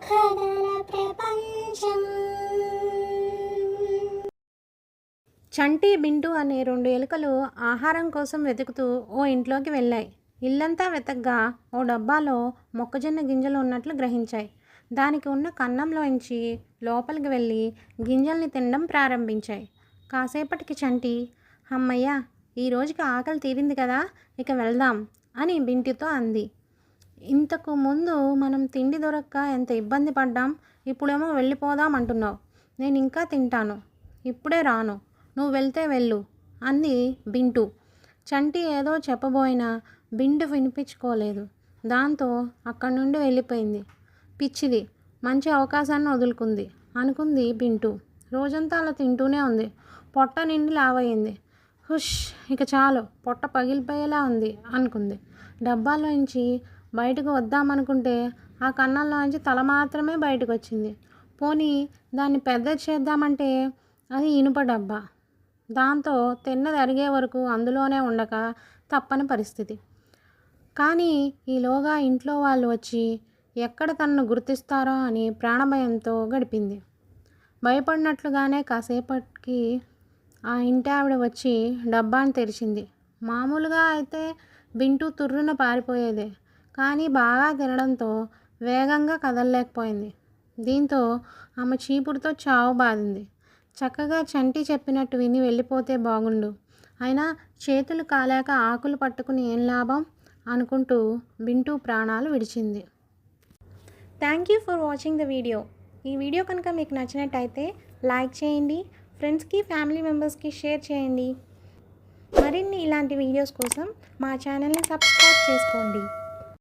కథల ప్రపంచం. చంటి బింటు అనే 2 ఎలుకలు ఆహారం కోసం వెతుకుతూ ఓ ఇంట్లోకి వెళ్ళాయి. ఇల్లంతా వెతగ్గా ఓ డబ్బాలో మొక్కజొన్న గింజలు ఉన్నట్లు గ్రహించాయి. దానికి ఉన్న కన్నంలోంచి లోపలికి వెళ్ళి గింజల్ని తినడం ప్రారంభించాయి. కాసేపటికి చంటి, అమ్మయ్య, ఈ రోజుకి ఆకలి తీరింది కదా, ఇక వెళ్దాం అని బింటుతో అంది. ఇంతకు ముందు మనం తిండి దొరక్క ఎంత ఇబ్బంది పడ్డాం, ఇప్పుడేమో వెళ్ళిపోదాం అంటున్నావు. నేను ఇంకా తింటాను, ఇప్పుడే రాను, నువ్వు వెళ్తే వెళ్ళు అంది బింటు. చంటి ఏదో చెప్పబోయినా బింటు వినిపించుకోలేదు. దాంతో అక్కడి నుండి వెళ్ళిపోయింది. పిచ్చిది, మంచి అవకాశాన్ని వదులుకుంది అనుకుంది బింటు. రోజంతా అలా తింటూనే ఉంది. పొట్ట నిండి లావయింది. హుష్, ఇక చాలు, పొట్ట పగిలిపోయేలా ఉంది అనుకుంది. డబ్బాలోంచి బయటకు వద్దామనుకుంటే ఆ కన్నంలోంచి తల మాత్రమే బయటకు వచ్చింది. పోనీ దాన్ని పెద్దది చేద్దామంటే అది ఇనుప డబ్బా. దాంతో తిన్నది అరిగే వరకు అందులోనే ఉండక తప్పని పరిస్థితి. కానీ ఈలోగా ఇంట్లో వాళ్ళు వచ్చి ఎక్కడ తనను గుర్తిస్తారో అని ప్రాణభయంతో గడిపింది. భయపడినట్లుగానే కాసేపటికి ఆ ఇంటావిడ వచ్చి డబ్బాని తెరిచింది. మామూలుగా అయితే బింటు తుర్రున పారిపోయేదే, కానీ బాగా తినడంతో వేగంగా కదలలేకపోయింది. దీంతో ఆమె చీపురుతో చావు బాధింది. చక్కగా చంటి చెప్పినట్టు విని వెళ్ళిపోతే బాగుండు, అయినా చేతులు కాలాక ఆకులు పట్టుకుని ఏం లాభం అనుకుంటూ బింటు ప్రాణాలు విడిచింది. Thank you for watching the video. ఈ వీడియో కనుక మీకు నచ్చినట్టయితే లైక్ చేయండి, ఫ్రెండ్స్కి ఫ్యామిలీ మెంబర్స్కి షేర్ చేయండి. మరిన్ని ఇలాంటి వీడియోస్ కోసం మా ఛానల్ని సబ్స్క్రైబ్ చేసుకోండి.